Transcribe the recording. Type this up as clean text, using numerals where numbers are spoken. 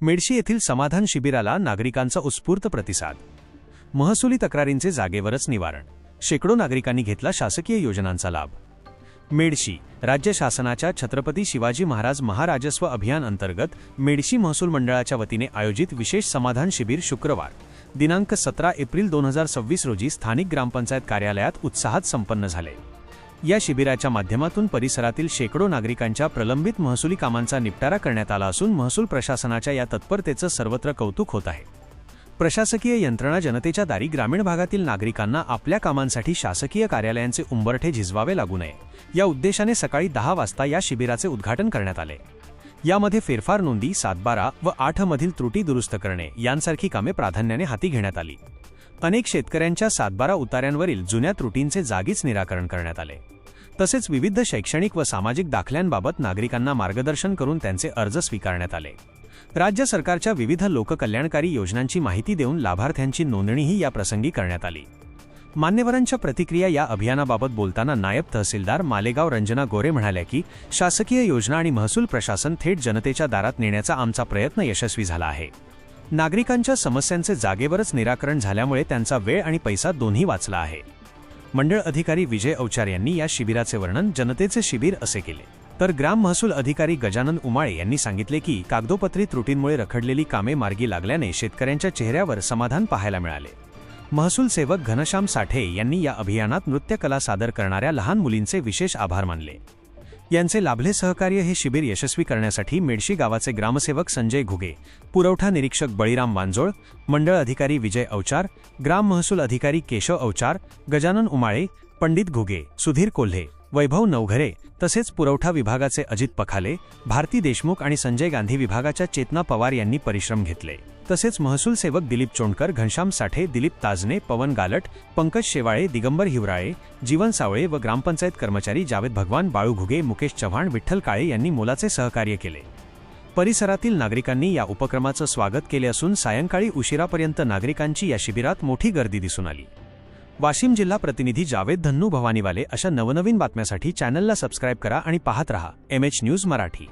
मेडशी येथील समाधान शिबिराला नागरिकांचा उत्स्फूर्त प्रतिसाद। महसुली तक्रारींचे जागेवरच निवारण, शेकडो नागरिकांनी घेतला शासकीय योजनांचा लाभ। मेडशी राज्य शासनाच्या छत्रपती शिवाजी महाराज महाराजस्व अभियान अंतर्गत मेडशी महसूल मंडळाच्या वतीने आयोजित विशेष समाधान शिबिर शुक्रवार दिनांक 17 एप्रिल 2026 रोजी स्थानिक ग्रामपंचायत कार्यालयात उत्साहात संपन्न झाले। या शिबिराच्या माध्यमातून परिसरातील शेकडो नागरिकांच्या प्रलंबित महसुली कामांचा निपटारा करण्यात आला असून महसूल प्रशासनाच्या या तत्परतेचं सर्वत्र कौतुक होत आहे। प्रशासकीय यंत्रणा जनतेच्या दारी ग्रामीण भागातील नागरिकांना आपल्या कामांसाठी शासकीय कार्यालयांचे उंबरठे झिजवावे लागू नये या उद्देशाने सकाळी 10 वाजता या शिबिराचे उद्घाटन करण्यात आले। यामध्ये फेरफार नोंदी 7-12 व 8 मधील त्रुटी दुरुस्त करणे यांसारखी कामे प्राधान्याने हाती घेण्यात आली। अनेक शेतकऱ्यांच्या 7-12 उतार्यांवरील जुन्या त्रुटींचे जागीच निराकरण करण्यात आले। तसेच विविध शैक्षणिक व सामाजिक दाखल्यांबाबत नागरिकांना मार्गदर्शन करून त्यांचे अर्ज स्वीकारण्यात आले। राज्य सरकारच्या विविध लोककल्याणकारी योजनांची माहिती देऊन लाभार्थ्यांची नोंदणीही या प्रसंगी करण्यात आली। मान्यवरांच्या प्रतिक्रिया या अभियानाबाबत बोलताना नायब तहसीलदार मालेगाव रंजना गोरे म्हणाल्या की शासकीय योजना आणि महसूल प्रशासन थेट जनतेच्या दारात नेण्याचा आमचा प्रयत्न यशस्वी झाला आहे। नागरिकांच्या समस्यांचे जागेवरच निराकरण झाल्यामुळे त्यांचा वेळ आणि पैसा दोन्ही वाचला आहे। मंडळ अधिकारी विजय औचार यांनी या शिबिराचे वर्णन जनतेचे शिबिर असे केले, तर ग्राम महसूल अधिकारी गजानन उमाळे यांनी सांगितले की कागदोपत्री त्रुटींमुळे रखडलेली कामे मार्गी लागल्याने शेतकऱ्यांच्या चेहऱ्यावर समाधान पाहायला मिळाले। महसूल सेवक घनश्याम साठे यांनी या अभियानात नृत्यकला सादर करणाऱ्या लहान मुलींचे विशेष आभार मानले। यांचे लाभले सहकार्य हे शिबिर यशस्वी करण्यासाठी मेडशी गावाचे ग्रामसेवक संजय घुगे, पुरवठा निरीक्षक बळीराम वांजोळ, मंडळ अधिकारी विजय औचार, ग्राम महसूल अधिकारी केशव औचार, गजानन उमाळे, पंडित घुगे, सुधीर कोल्हे, वैभव नवघरे तसेच पुरवठा विभागाचे अजित पखाले, भारती देशमुख आणि संजय गांधी विभागाच्या चेतना पवार यांनी परिश्रम घेतले। तसेच महसूल सेवक दिलीप चोंडकर, घनश्याम साठे, दिलीप ताजने, पवन गालट, पंकज शेवाळे, दिगंबर हिवराळे, जीवन सावळे व ग्रामपंचायत कर्मचारी जावेद भगवान, बाळू घुगे, मुकेश चव्हाण, विठ्ठल काळे यांनी मोलाचे सहकार्य केले। परिसरातील नागरिकांनी या उपक्रमाचं स्वागत केले असून सायंकाळी उशिरापर्यंत नागरिकांची या शिबिरात मोठी गर्दी दिसून आली। वाशिम जिल्हा प्रतिनिधी जावेद धन्नू भवानीवाले अशा नवनवीन बातम्यांसाठी चॅनलला सबस्क्राईब करा आणि पाहत रहा MH न्यूज मराठी।